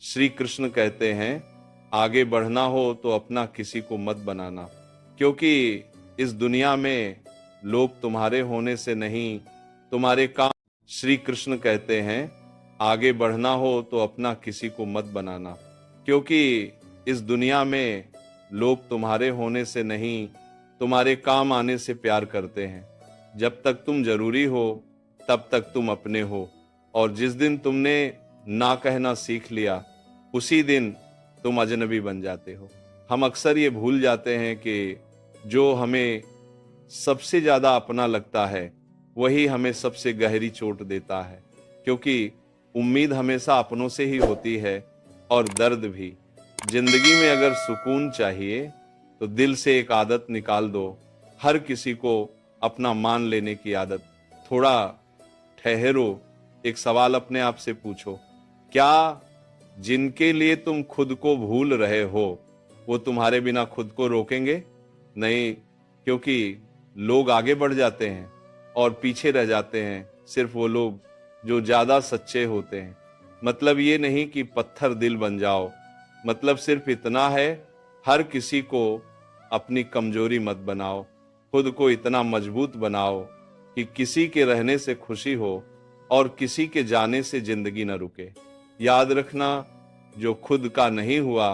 श्री कृष्ण कहते हैं, आगे बढ़ना हो तो अपना किसी को मत बनाना, क्योंकि इस दुनिया में लोग तुम्हारे होने से नहीं, तुम्हारे काम। श्री कृष्ण कहते हैं, आगे बढ़ना हो तो अपना किसी को मत बनाना, क्योंकि इस दुनिया में लोग तुम्हारे होने से नहीं, तुम्हारे काम आने से प्यार करते हैं। जब तक तुम जरूरी हो तब तक तुम अपने हो, और जिस दिन तुमने ना कहना सीख लिया उसी दिन तुम अजनबी बन जाते हो। हम अक्सर ये भूल जाते हैं कि जो हमें सबसे ज्यादा अपना लगता है वही हमें सबसे गहरी चोट देता है, क्योंकि उम्मीद हमेशा अपनों से ही होती है और दर्द भी। जिंदगी में अगर सुकून चाहिए तो दिल से एक आदत निकाल दो, हर किसी को अपना मान लेने की आदत। थोड़ा ठहरो, एक सवाल अपने आप से पूछो, क्या जिनके लिए तुम खुद को भूल रहे हो वो तुम्हारे बिना खुद को रोकेंगे? नहीं, क्योंकि लोग आगे बढ़ जाते हैं और पीछे रह जाते हैं सिर्फ वो लोग जो ज्यादा सच्चे होते हैं। मतलब ये नहीं कि पत्थर दिल बन जाओ, मतलब सिर्फ इतना है, हर किसी को अपनी कमजोरी मत बनाओ, खुद को इतना मजबूत बनाओ कि किसी के रहने से खुशी हो और किसी के जाने से जिंदगी न रुके। याद रखना, जो खुद का नहीं हुआ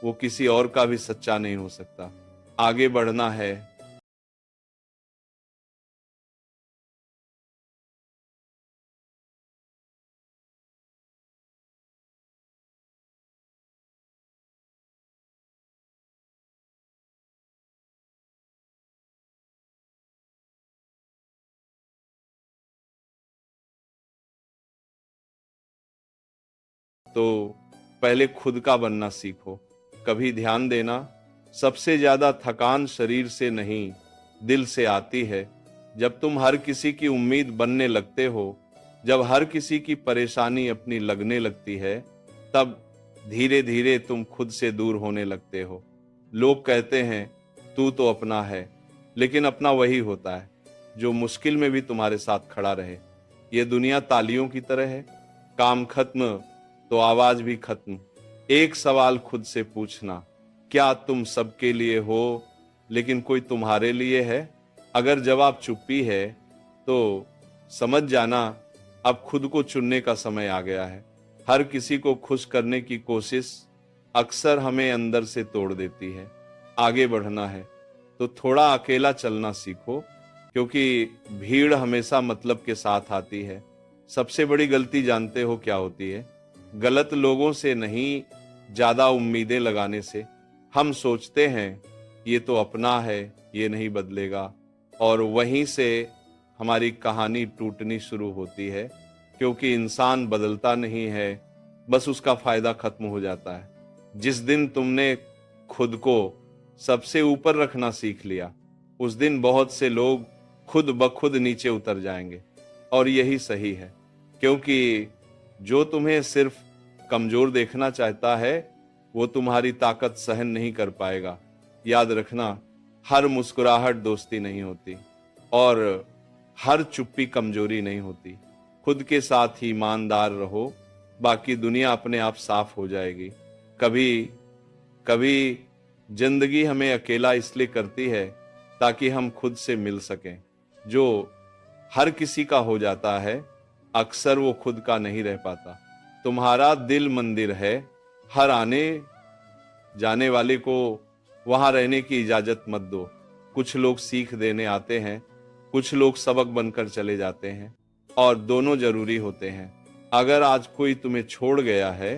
वो किसी और का भी सच्चा नहीं हो सकता। आगे बढ़ना है। तो पहले खुद का बनना सीखो। कभी ध्यान देना, सबसे ज्यादा थकान शरीर से नहीं दिल से आती है। जब तुम हर किसी की उम्मीद बनने लगते हो, जब हर किसी की परेशानी अपनी लगने लगती है, तब धीरे धीरे तुम खुद से दूर होने लगते हो। लोग कहते हैं तू तो अपना है, लेकिन अपना वही होता है जो मुश्किल में भी तुम्हारे साथ खड़ा रहे। ये दुनिया तालियों की तरह है, काम खत्म तो आवाज भी खत्म। एक सवाल खुद से पूछना, क्या तुम सबके लिए हो लेकिन कोई तुम्हारे लिए है? अगर जवाब चुप्पी है तो समझ जाना अब खुद को चुनने का समय आ गया है। हर किसी को खुश करने की कोशिश अक्सर हमें अंदर से तोड़ देती है। आगे बढ़ना है तो थोड़ा अकेला चलना सीखो, क्योंकि भीड़ हमेशा मतलब के साथ आती है। सबसे बड़ी गलती जानते हो क्या होती है? गलत लोगों से नहीं, ज्यादा उम्मीदें लगाने से। हम सोचते हैं ये तो अपना है, ये नहीं बदलेगा, और वहीं से हमारी कहानी टूटनी शुरू होती है, क्योंकि इंसान बदलता नहीं है, बस उसका फायदा खत्म हो जाता है। जिस दिन तुमने खुद को सबसे ऊपर रखना सीख लिया, उस दिन बहुत से लोग खुद ब खुद नीचे उतर जाएंगे। और यही सही है, क्योंकि जो तुम्हें सिर्फ कमजोर देखना चाहता है वो तुम्हारी ताकत सहन नहीं कर पाएगा। याद रखना, हर मुस्कुराहट दोस्ती नहीं होती और हर चुप्पी कमजोरी नहीं होती। खुद के साथ ही ईमानदार रहो, बाकी दुनिया अपने आप साफ हो जाएगी। कभी कभी जिंदगी हमें अकेला इसलिए करती है ताकि हम खुद से मिल सकें। जो हर किसी का हो जाता है, अक्सर वो खुद का नहीं रह पाता। तुम्हारा दिल मंदिर है, हर आने जाने वाले को वहां रहने की इजाजत मत दो। कुछ लोग सीख देने आते हैं, कुछ लोग सबक बनकर चले जाते हैं, और दोनों जरूरी होते हैं। अगर आज कोई तुम्हें छोड़ गया है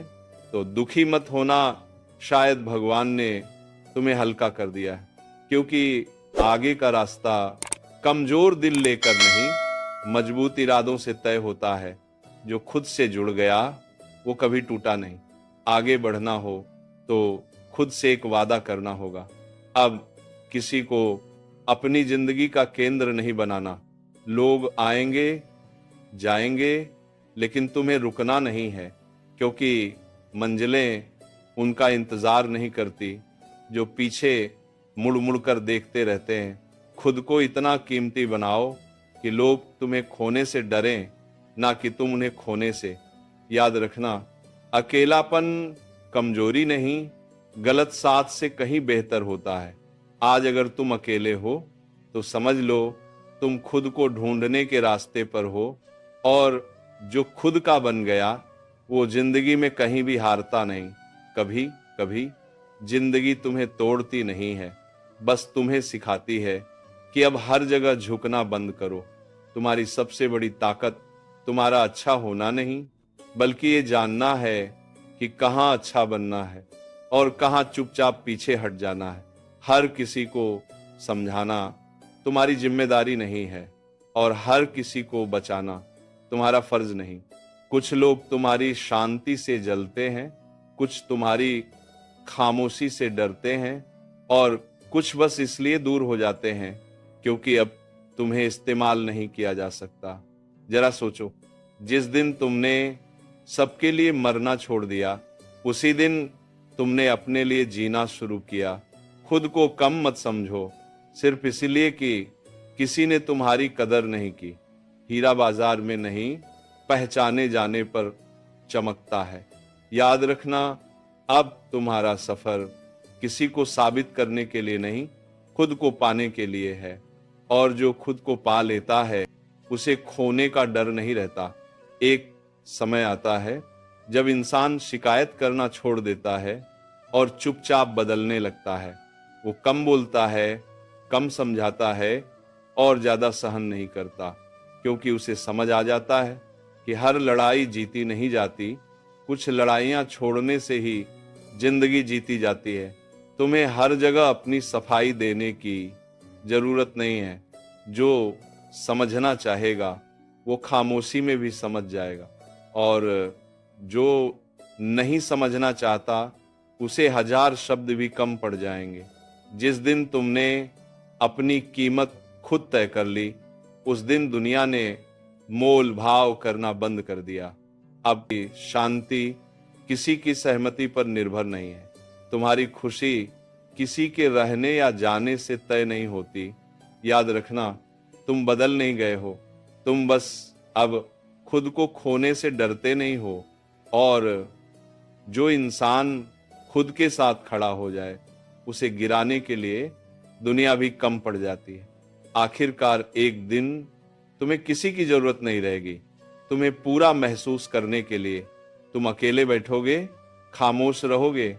तो दुखी मत होना, शायद भगवान ने तुम्हें हल्का कर दिया है, क्योंकि आगे का रास्ता कमजोर दिल लेकर नहीं, मजबूत इरादों से तय होता है। जो खुद से जुड़ गया वो कभी टूटा नहीं। आगे बढ़ना हो तो खुद से एक वादा करना होगा, अब किसी को अपनी जिंदगी का केंद्र नहीं बनाना। लोग आएंगे जाएंगे, लेकिन तुम्हें रुकना नहीं है, क्योंकि मंजिलें उनका इंतजार नहीं करती जो पीछे मुड़ मुड़ कर देखते रहते हैं। खुद को इतना कीमती बनाओ कि लोग तुम्हें खोने से डरें, ना कि तुम उन्हें खोने से। याद रखना, अकेलापन कमजोरी नहीं, गलत साथ से कहीं बेहतर होता है। आज अगर तुम अकेले हो तो समझ लो तुम खुद को ढूंढने के रास्ते पर हो, और जो खुद का बन गया वो जिंदगी में कहीं भी हारता नहीं। कभी कभी जिंदगी तुम्हें तोड़ती नहीं है, बस तुम्हें सिखाती है कि अब हर जगह झुकना बंद करो। तुम्हारी सबसे बड़ी ताकत तुम्हारा अच्छा होना नहीं, बल्कि ये जानना है कि कहाँ अच्छा बनना है और कहाँ चुपचाप पीछे हट जाना है। हर किसी को समझाना तुम्हारी जिम्मेदारी नहीं है, और हर किसी को बचाना तुम्हारा फर्ज नहीं। कुछ लोग तुम्हारी शांति से जलते हैं, कुछ तुम्हारी खामोशी से डरते हैं, और कुछ बस इसलिए दूर हो जाते हैं क्योंकि अब तुम्हें इस्तेमाल नहीं किया जा सकता। जरा सोचो, जिस दिन तुमने सबके लिए मरना छोड़ दिया, उसी दिन तुमने अपने लिए जीना शुरू किया। खुद को कम मत समझो सिर्फ इसलिए कि किसी ने तुम्हारी कदर नहीं की। हीरा बाजार में नहीं, पहचाने जाने पर चमकता है। याद रखना, अब तुम्हारा सफर किसी को साबित करने के लिए नहीं, खुद को पाने के लिए है। और जो खुद को पा लेता है उसे खोने का डर नहीं रहता। एक समय आता है जब इंसान शिकायत करना छोड़ देता है और चुपचाप बदलने लगता है। वो कम बोलता है, कम समझाता है और ज्यादा सहन नहीं करता, क्योंकि उसे समझ आ जाता है कि हर लड़ाई जीती नहीं जाती, कुछ लड़ाइयां छोड़ने से ही जिंदगी जीती जाती है। तुम्हें हर जगह अपनी सफाई देने की जरूरत नहीं है। जो समझना चाहेगा वो खामोशी में भी समझ जाएगा, और जो नहीं समझना चाहता उसे हजार शब्द भी कम पड़ जाएंगे। जिस दिन तुमने अपनी कीमत खुद तय कर ली, उस दिन दुनिया ने मोल भाव करना बंद कर दिया। अब शांति किसी की सहमति पर निर्भर नहीं है। तुम्हारी खुशी किसी के रहने या जाने से तय नहीं होती। याद रखना, तुम बदल नहीं गए हो, तुम बस अब खुद को खोने से डरते नहीं हो। और जो इंसान खुद के साथ खड़ा हो जाए, उसे गिराने के लिए दुनिया भी कम पड़ जाती है। आखिरकार एक दिन तुम्हें किसी की जरूरत नहीं रहेगी। तुम्हें पूरा महसूस करने के लिए तुम अकेले बैठोगे, खामोश रहोगे,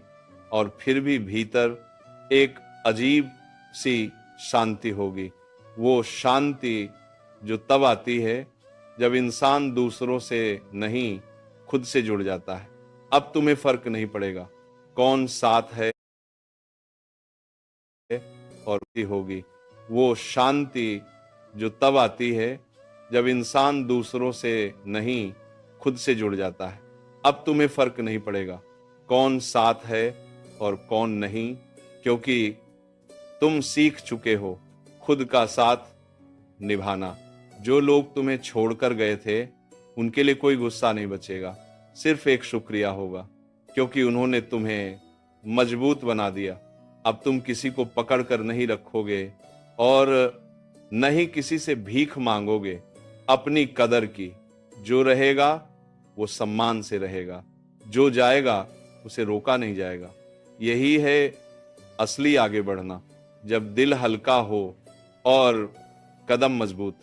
और फिर भी भीतर एक अजीब सी शांति होगी। वो शांति जो तब आती है जब इंसान दूसरों से नहीं, खुद से जुड़ जाता है। अब तुम्हें फर्क नहीं पड़ेगा कौन साथ है और होगी। वो शांति जो तब आती है जब इंसान दूसरों से नहीं, खुद से जुड़ जाता है। अब तुम्हें फर्क नहीं पड़ेगा कौन साथ है और कौन नहीं, क्योंकि तुम सीख चुके हो खुद का साथ निभाना। जो लोग तुम्हें छोड़कर गए थे उनके लिए कोई गुस्सा नहीं बचेगा, सिर्फ एक शुक्रिया होगा, क्योंकि उन्होंने तुम्हें मजबूत बना दिया। अब तुम किसी को पकड़ कर नहीं रखोगे और न ही किसी से भीख मांगोगे अपनी कदर की। जो रहेगा वो सम्मान से रहेगा, जो जाएगा उसे रोका नहीं जाएगा। यही है असली आगे बढ़ना, जब दिल हल्का हो और कदम मजबूत।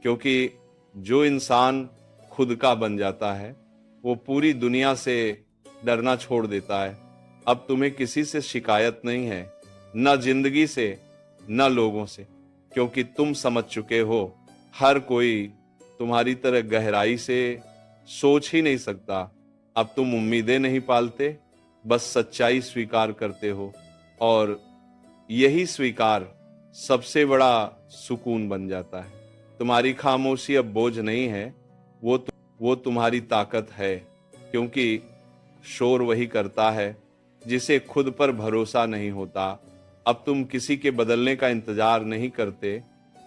क्योंकि जो इंसान खुद का बन जाता है वो पूरी दुनिया से डरना छोड़ देता है। अब तुम्हें किसी से शिकायत नहीं है, न जिंदगी से न लोगों से, क्योंकि तुम समझ चुके हो हर कोई तुम्हारी तरह गहराई से सोच ही नहीं सकता। अब तुम उम्मीदें नहीं पालते, बस सच्चाई स्वीकार करते हो, और यही स्वीकार सबसे बड़ा सुकून बन जाता है। तुम्हारी खामोशी अब बोझ नहीं है, वो तुम्हारी ताकत है, क्योंकि शोर वही करता है जिसे खुद पर भरोसा नहीं होता। अब तुम किसी के बदलने का इंतजार नहीं करते,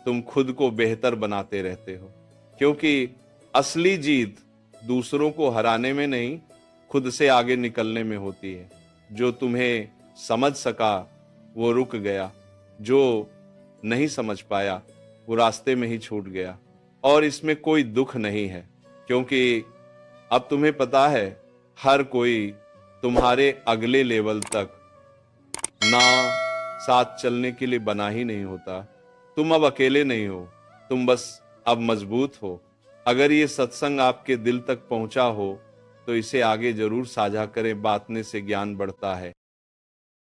तुम खुद को बेहतर बनाते रहते हो, क्योंकि असली जीत दूसरों को हराने में नहीं, खुद से आगे निकलने में होती है। जो तुम्हें समझ सका वो रुक गया, जो नहीं समझ पाया वो रास्ते में ही छूट गया। और इसमें कोई दुख नहीं है, क्योंकि अब तुम्हें पता है हर कोई तुम्हारे अगले लेवल तक ना साथ चलने के लिए बना ही नहीं होता। तुम अब अकेले नहीं हो, तुम बस अब मजबूत हो। अगर ये सत्संग आपके दिल तक पहुंचा हो तो इसे आगे जरूर साझा करें, बांटने से ज्ञान बढ़ता है।